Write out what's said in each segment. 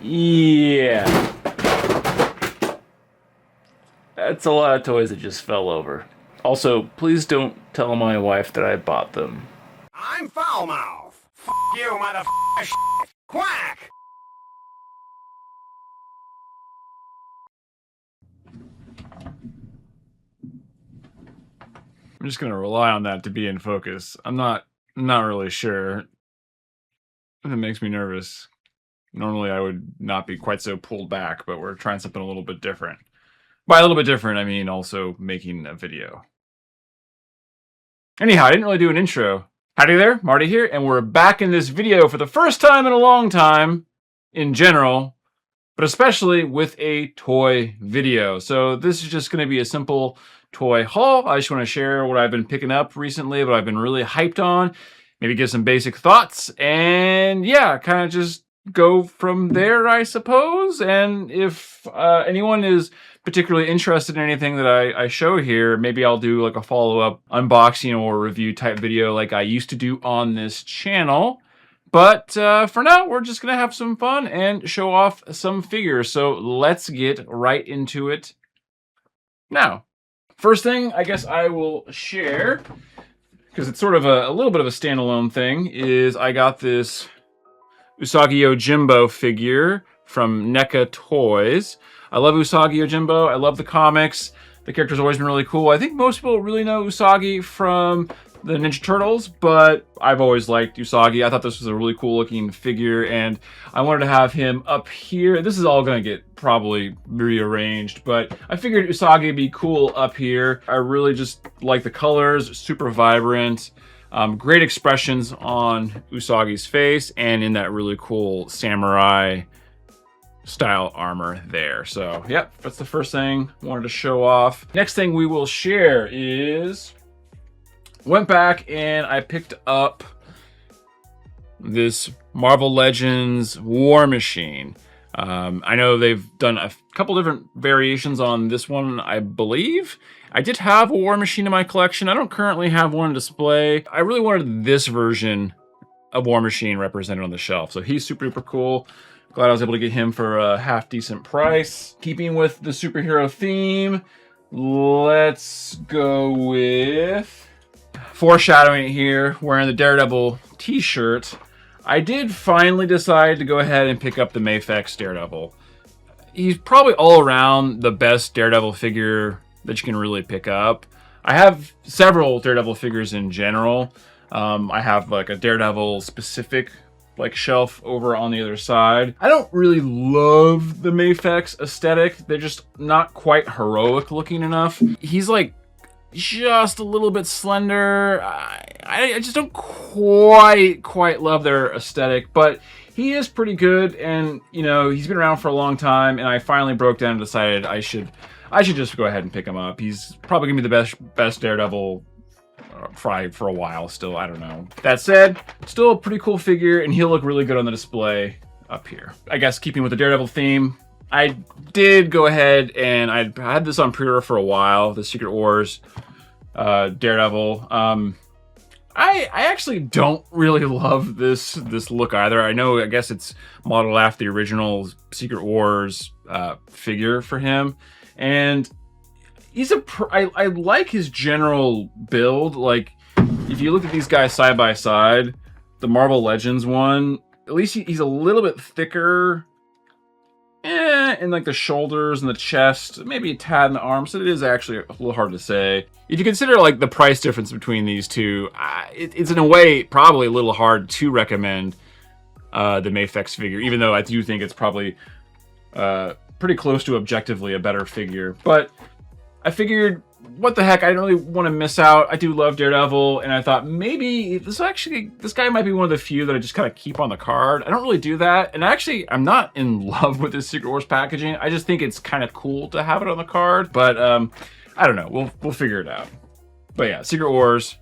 Yeah. That's a lot of toys that just fell over. Also, please don't tell my wife that I bought them. I'm Foulmouth. F you, motherfucker. Quack! I'm just gonna rely on that to be in focus. I'm not really sure. It makes me nervous. Normally I would not be quite so pulled back, but we're trying something a little bit different. By a little bit different, I mean also making a video. Anyhow, I didn't really do an intro. Howdy there, Marty here, and we're back in this video for the first time in a long time, in general, but especially with a toy video. So this is just going to be a simple toy haul. I just want to share what I've been picking up recently, what I've been really hyped on, maybe give some basic thoughts, and yeah, kind of just go from there, I suppose. And if anyone is particularly interested in anything that I show here, maybe I'll do like a follow-up unboxing or review type video like I used to do on this channel. But for now, we're just going to have some fun and show off some figures. So let's get right into it now. First thing I guess I will share, because it's sort of a little bit of a standalone thing, is I got this Usagi Yojimbo figure from NECA Toys. I love Usagi Yojimbo. I love the comics. The character's always been really cool. I think most people really know Usagi from the Ninja Turtles, but I've always liked Usagi. I thought this was a really cool looking figure, and I wanted to have him up here. This is all going to get probably rearranged, but I figured Usagi would be cool up here. I really just like the colors, super vibrant. Great expressions on Usagi's face and in that really cool samurai style armor there. So, yep, that's the first thing I wanted to show off. Next thing we will share is, went back and I picked up this Marvel Legends War Machine. I know they've done a couple different variations on this one, I believe. I did have a War Machine in my collection. I don't currently have one on display. I really wanted this version of War Machine represented on the shelf. So he's super, super cool. Glad I was able to get him for a half decent price. Keeping with the superhero theme, let's go with foreshadowing here, wearing the Daredevil t-shirt. I did finally decide to go ahead and pick up the Mafex Daredevil. He's probably all around the best Daredevil figure that you can really pick up. I have several Daredevil figures in general. I have like a Daredevil specific like shelf over on the other side. I don't really love the Mafex aesthetic. They're just not quite heroic looking enough. He's like just a little bit slender. I just don't quite love their aesthetic, but he is pretty good, and you know, he's been around for a long time, and I finally broke down and decided I should just go ahead and pick him up. He's probably gonna be the best Daredevil for a while still. I don't know. That said, still a pretty cool figure, and he'll look really good on the display up here. I guess keeping with the Daredevil theme, I did go ahead and I had this on pre-order for a while, the Secret Wars Daredevil. I actually don't really love this look either. I know, I guess it's modeled after the original Secret Wars figure for him, and he's I like his general build. Like, if you look at these guys side by side, the Marvel Legends one, at least he's a little bit thicker. In like the shoulders and the chest, maybe a tad in the arms, so it is actually a little hard to say. If you consider like the price difference between these two, it's in a way probably a little hard to recommend the Mafex figure, even though I do think it's probably pretty close to objectively a better figure. But I figured, what the heck, I don't really want to miss out. I do love Daredevil, and I thought maybe this guy might be one of the few that I just kind of keep on the card. I don't really do that, and actually, I'm not in love with this Secret Wars packaging. I just think it's kind of cool to have it on the card, but I don't know. We'll figure it out. But yeah, Secret Wars,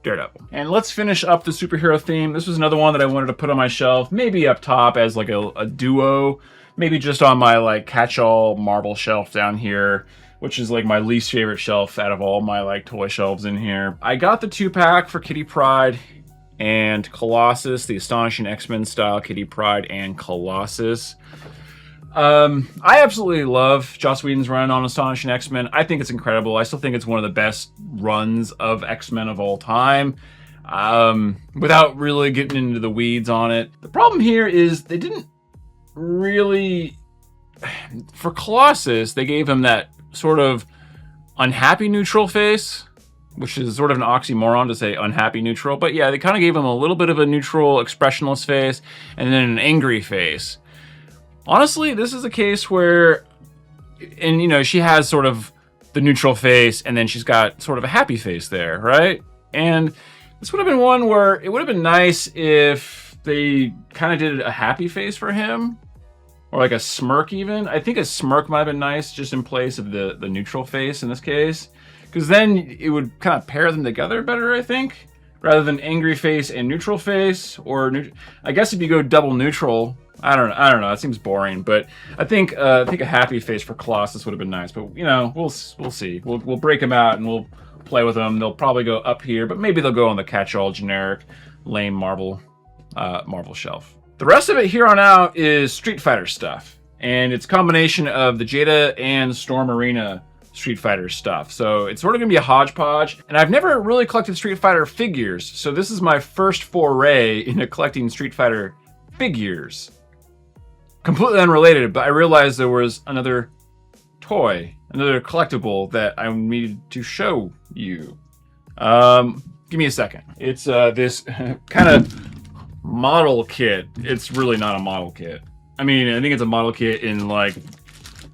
Daredevil. And let's finish up the superhero theme. This was another one that I wanted to put on my shelf, maybe up top as like a duo, maybe just on my like catch-all Marvel shelf down here, which is like my least favorite shelf out of all my like toy shelves in here. I got the 2-pack for Kitty Pryde and Colossus, the Astonishing X-Men style Kitty Pryde and Colossus. I absolutely love Joss Whedon's run on Astonishing X-Men. I think it's incredible. I still think it's one of the best runs of X-Men of all time. Without really getting into the weeds on it. The problem here is they didn't really... For Colossus, they gave him that sort of unhappy neutral face, which is sort of an oxymoron to say unhappy neutral. But yeah, they kind of gave him a little bit of a neutral expressionless face and then an angry face. Honestly, this is a case where, and you know, she has sort of the neutral face and then she's got sort of a happy face there, right? And this would have been one where it would have been nice if they kind of did a happy face for him, or like a smirk even. I think a smirk might have been nice just in place of the neutral face in this case, because then it would kind of pair them together better, I think, rather than angry face and neutral face. Or I guess if you go double neutral, I don't know. That seems boring, but I think a happy face for Colossus would have been nice. But you know, we'll see. We'll break them out and we'll play with them. They'll probably go up here, but maybe they'll go on the catch-all generic lame Marvel shelf. The rest of it here on out is Street Fighter stuff, and it's a combination of the Jada and Storm Arena Street Fighter stuff. So it's sort of gonna be a hodgepodge, and I've never really collected Street Fighter figures, so this is my first foray into collecting Street Fighter figures. Completely unrelated, but I realized there was another toy, another collectible that I needed to show you. Give me a second. It's this kind of model kit. It's really not a model kit. I mean, I think it's a model kit in like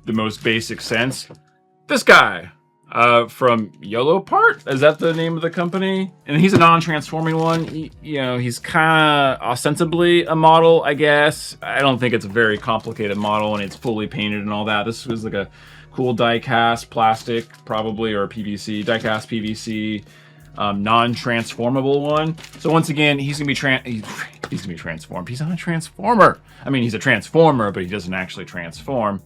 the most basic sense. This guy from YOLO Part, is that the name of the company? And he's a non-transforming one. He's kind of ostensibly a model, I guess. I don't think it's a very complicated model and it's fully painted and all that. This was like a cool die-cast plastic, probably, or PVC, die-cast PVC, non-transformable one. So once again, he's gonna be transformed. He's not a transformer. I mean, he's a transformer, but he doesn't actually transform.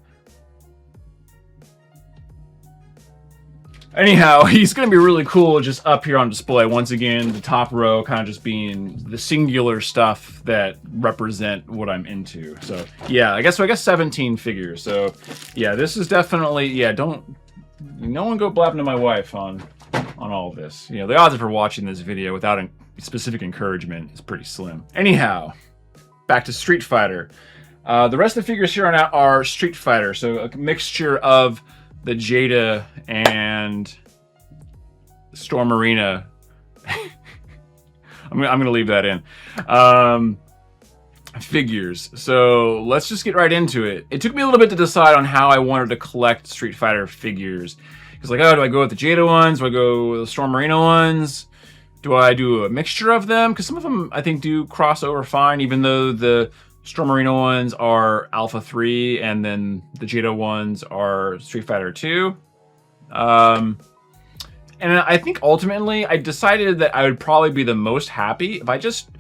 Anyhow, he's going to be really cool just up here on display. Once again, the top row kind of just being the singular stuff that represent what I'm into. So, yeah, I guess 17 figures. So, yeah, this is definitely, no one go blabbing to my wife on all of this. You know, the odds of her watching this video without a specific encouragement is pretty slim. Anyhow, back to Street Fighter. The rest of the figures here on out are Street Fighter. So, a mixture of the Jada and Storm Arena. I'm gonna leave that in. Figures. So let's just get right into it. It took me a little bit to decide on how I wanted to collect Street Fighter figures. Because like, do I go with the Jada ones? Do I go with the Storm Arena ones? Do I do a mixture of them? Because some of them I think do cross over fine, even though the Storm Arena ones are Alpha 3, and then the Jada ones are Street Fighter 2. And I think ultimately I decided that I would probably be the most happy if I just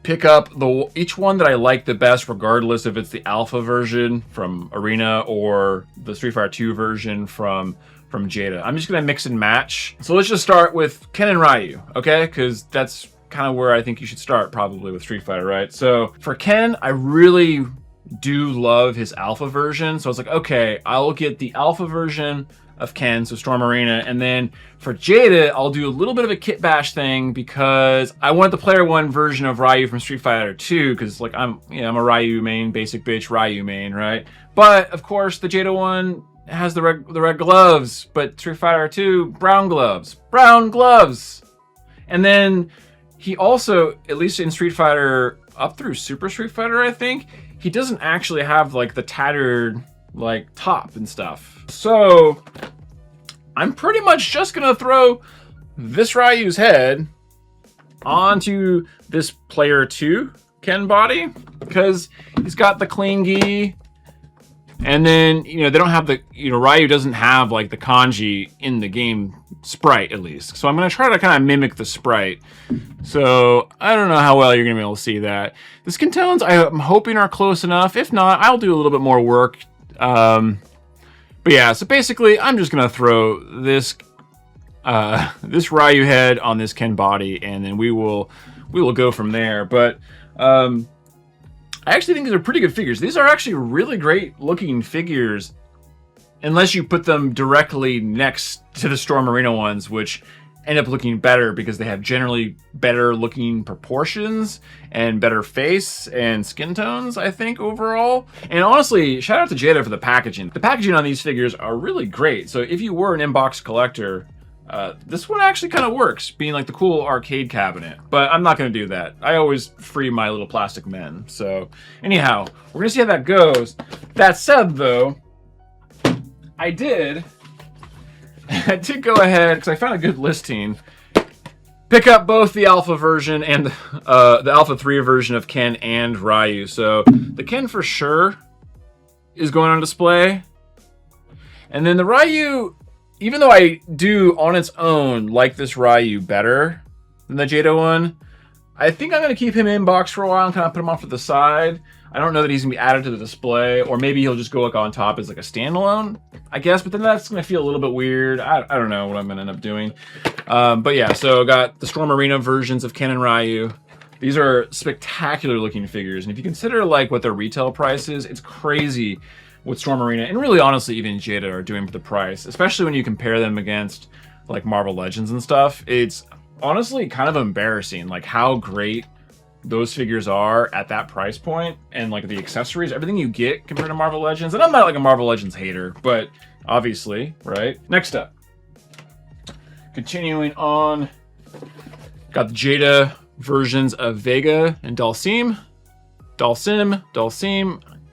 pick up each one that I like the best, regardless if it's the Alpha version from Arena or the Street Fighter 2 version from Jada. I'm just gonna mix and match. So let's just start with Ken and Ryu, okay? Because that's kind of where I think you should start, probably with Street Fighter, right? So for Ken, I really do love his Alpha version. So I was like, okay, I'll get the Alpha version of Ken, so Storm Arena, and then for Jada, I'll do a little bit of a kit bash thing because I want the Player 1 version of Ryu from Street Fighter 2 because like I'm a Ryu main, basic bitch Ryu main, right? But of course, the Jada one has the red gloves, but Street Fighter 2 brown gloves, and then he also, at least in Street Fighter up through Super Street Fighter, I think, he doesn't actually have like the tattered like top and stuff. So I'm pretty much just gonna throw this Ryu's head onto this Player 2 Ken body because he's got the clean gi. And then, they don't have the, Ryu doesn't have like the kanji in the game sprite, at least. So I'm going to try to kind of mimic the sprite. So I don't know how well you're going to be able to see that. The skin tones, I'm hoping are close enough. If not, I'll do a little bit more work. But yeah, so basically I'm just going to throw this Ryu head on this Ken body, and then we will we will go from there. But I actually think these are pretty good figures. These are actually really great looking figures, unless you put them directly next to the Storm Arena ones, which end up looking better because they have generally better looking proportions and better face and skin tones, I think, overall. And honestly, shout out to Jada for the packaging. The packaging on these figures are really great. So if you were an inbox collector, this one actually kind of works, being like the cool arcade cabinet. But I'm not going to do that. I always free my little plastic men. So anyhow, we're going to see how that goes. That said, though, I did go ahead, because I found a good listing, pick up both the alpha version and the alpha 3 version of Ken and Ryu. So the Ken for sure is going on display. And then the Ryu, even though I do on its own like this Ryu better than the Jada one, I think I'm going to keep him in box for a while and kind of put him off to the side. I don't know that he's going to be added to the display, or maybe he'll just go like on top as like a standalone, I guess, but then that's going to feel a little bit weird. I don't know what I'm going to end up doing. But yeah, so I got the Storm Arena versions of Ken and Ryu. These are spectacular looking figures, and if you consider like what their retail price is, it's crazy what Storm Arena, and really honestly even Jada, are doing for the price, especially when you compare them against like Marvel Legends and stuff. It's honestly kind of embarrassing like how great those figures are at that price point, and like the accessories, everything you get compared to Marvel Legends. And I'm not like a Marvel Legends hater, but obviously, right? Next up, continuing on, got the Jada versions of Vega and Dalsim,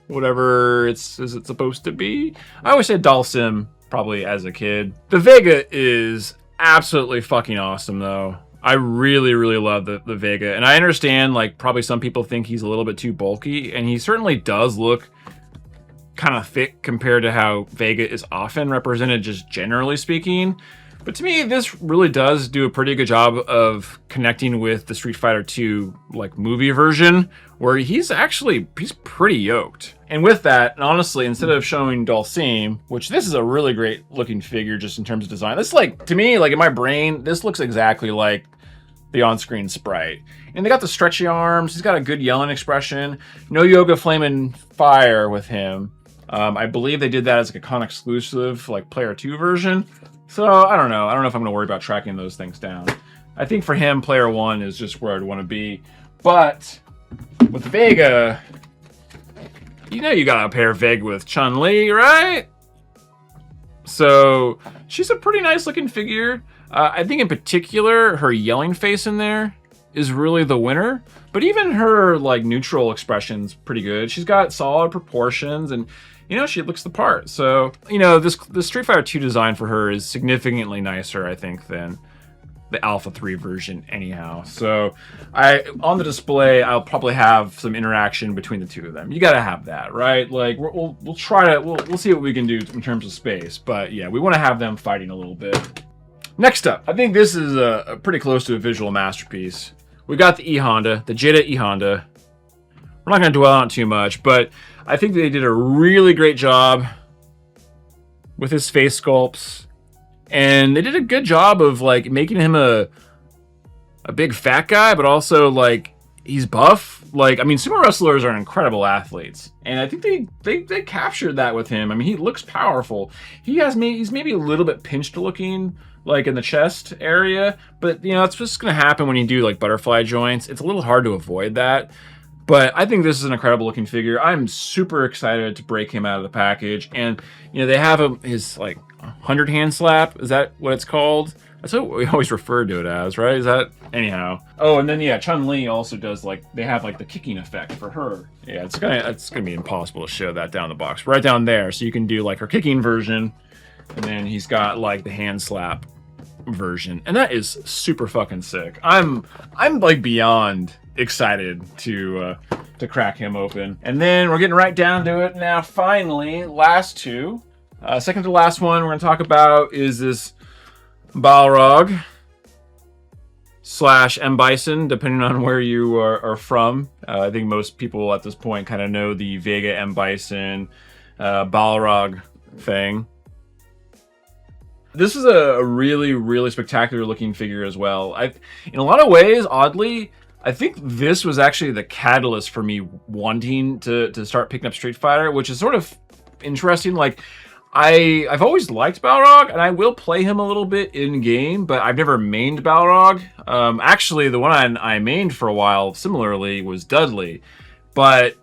whatever is it supposed to be. I always said Dalsim probably as a kid. The Vega is absolutely fucking awesome though. I really, really love the Vega. And I understand, like, probably some people think he's a little bit too bulky, and he certainly does look kind of thick compared to how Vega is often represented, just generally speaking. But to me, this really does do a pretty good job of connecting with the Street Fighter 2 like movie version, where he's pretty yoked. And with that, and honestly, instead of showing Dalsim, which this is a really great looking figure just in terms of design, this, like, to me, like in my brain, this looks exactly like the on-screen sprite. And they got the stretchy arms. He's got a good yelling expression. No Yoga Flame and Fire with him. I believe they did that as like a con exclusive, like Player 2 version. So I don't know. I don't know if I'm going to worry about tracking those things down. I think for him, Player 1 is just where I'd want to be. But with the Vega, you know you got to pair Vega with Chun-Li, right? So she's a pretty nice looking figure. I think in particular, her yelling face in there is really the winner. But even her like neutral expression's pretty good. She's got solid proportions, and you know, she looks the part. So, you know, the Street Fighter 2 design for her is significantly nicer, I think, than the Alpha 3 version anyhow. So on the display, I'll probably have some interaction between the two of them. You got to have that, right? Like we'll try to, we'll see what we can do in terms of space. But yeah, we want to have them fighting a little bit. Next up, I think this is a pretty close to a visual masterpiece. We got the E-Honda, the Jada E-Honda. We're not going to dwell on it too much, but I think they did a really great job with his face sculpts. And they did a good job of like making him a big fat guy, but also like he's buff. Like, I mean, sumo wrestlers are incredible athletes, and I think they captured that with him. I mean, he looks powerful. He's maybe a little bit pinched looking, like in the chest area, but you know, it's just gonna happen when you do like butterfly joints. It's a little hard to avoid that. But I think this is an incredible looking figure. I'm super excited to break him out of the package. And, you know, they have his like 100 hand slap. Is that what it's called? That's what we always refer to it as, right? Is that, anyhow. Oh, and then yeah, Chun-Li also does like, they have like the kicking effect for her. Yeah, it's gonna be impossible to show that down the box. Right down there. So you can do like her kicking version. And then he's got like the hand slap version. And that is super fucking sick. I'm like beyond excited to crack him open. And then we're getting right down to it now. Finally, last two. Second to last one we're going to talk about is this Balrog / M. Bison, depending on where you are from. I think most people at this point kind of know the Vega M. Bison Balrog thing. This is a really, really spectacular looking figure as well. In a lot of ways, oddly, I think this was actually the catalyst for me wanting to start picking up Street Fighter, which is sort of interesting. Like, I've always liked Balrog, and I will play him a little bit in game, but I've never mained Balrog. Actually, the one I mained for a while, similarly, was Dudley. But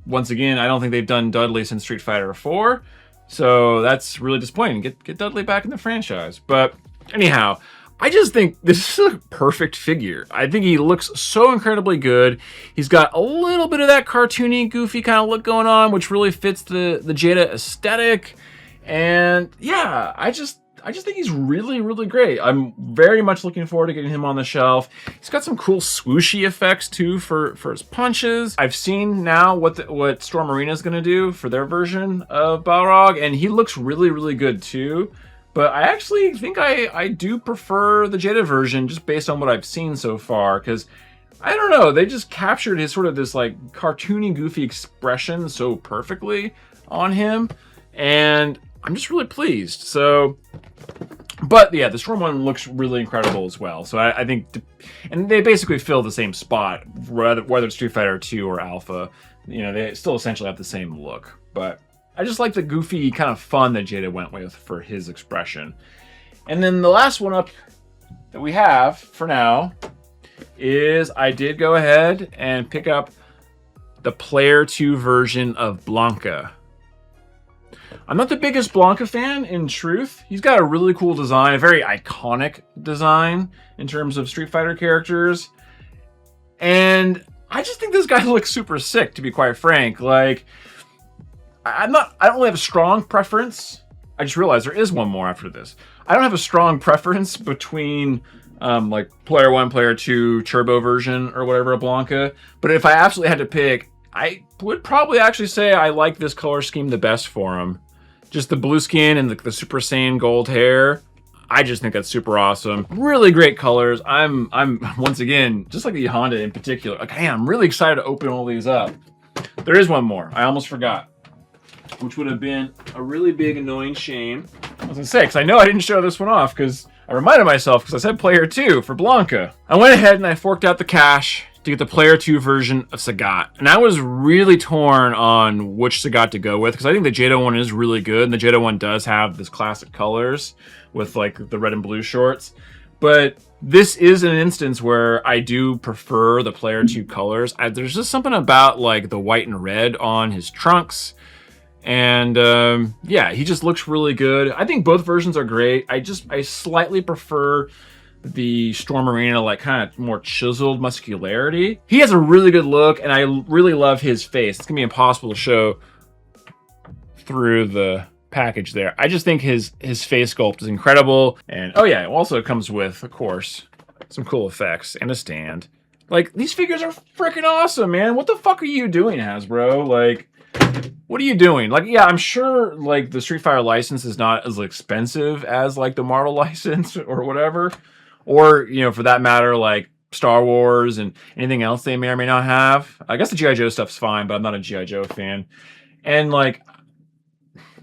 once again, I don't think they've done Dudley since Street Fighter 4, so that's really disappointing. Get Dudley back in the franchise. But anyhow, I just think this is a perfect figure. I think he looks so incredibly good. He's got a little bit of that cartoony, goofy kind of look going on, which really fits the Jada aesthetic. And yeah, I just think he's really, really great. I'm very much looking forward to getting him on the shelf. He's got some cool swooshy effects too for his punches. I've seen now what Storm Arena is going to do for their version of Balrog, and he looks really, really good too. But I actually think I do prefer the Jada version just based on what I've seen so far, because I don't know, they just captured his sort of this like cartoony, goofy expression so perfectly on him, and I'm just really pleased. So, but yeah, the Storm one looks really incredible as well. So I think, and they basically fill the same spot, whether it's Street Fighter 2 or Alpha. You know, they still essentially have the same look. But I just like the goofy kind of fun that Jada went with for his expression. And then the last one up that we have for now is I did go ahead and pick up the Player 2 version of Blanka. I'm not the biggest Blanka fan, in truth. He's got a really cool design, a very iconic design in terms of Street Fighter characters. And I just think this guy looks super sick, to be quite frank. Like, I don't really have a strong preference. I just realized there is one more after this. I don't have a strong preference between like Player 1, Player 2, Turbo version, or whatever of Blanka. But if I absolutely had to pick, I would probably actually say I like this color scheme the best for him. Just the blue skin and the Super Saiyan gold hair. I just think that's super awesome. Really great colors. I'm once again, just like the Honda in particular, like, hey, I'm really excited to open all these up. There is one more. I almost forgot, which would have been a really big annoying shame. I was gonna say, because I know I didn't show this one off, because I reminded myself, because I said Player 2 for Blanka. I went ahead and I forked out the cash to get the Player 2 version of Sagat. And I was really torn on which Sagat to go with, because I think the Jada one is really good, and the Jada one does have this classic colors with like the red and blue shorts. But this is an instance where I do prefer the Player 2 colors. There's just something about like the white and red on his trunks. And yeah, he just looks really good. I think both versions are great. I slightly prefer the Storm Arena, like kind of more chiseled muscularity. He has a really good look, and I really love his face. It's gonna be impossible to show through the package there. I just think his face sculpt is incredible. And oh yeah, it also comes with, of course, some cool effects and a stand. Like, these figures are freaking awesome, man. What the fuck are you doing, Hasbro? Like, what are you doing? Like, yeah, I'm sure like the Street Fighter license is not as expensive as like the Marvel license or whatever. Or, you know, for that matter, like Star Wars and anything else they may or may not have. I guess the G.I. Joe stuff's fine, but I'm not a G.I. Joe fan. And like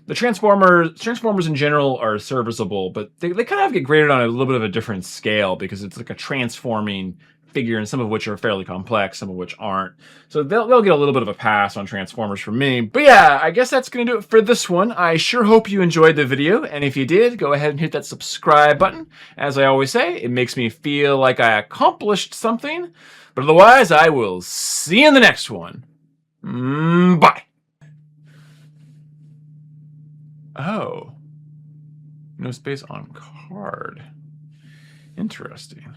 the Transformers in general are serviceable, but they kind of get graded on a little bit of a different scale because it's like a transforming figure, and some of which are fairly complex, some of which aren't. So they'll get a little bit of a pass on Transformers from me. But yeah, I guess that's going to do it for this one. I sure hope you enjoyed the video, and if you did, go ahead and hit that subscribe button. As I always say, it makes me feel like I accomplished something. But otherwise, I will see you in the next one. Bye. Oh. No space on card. Interesting.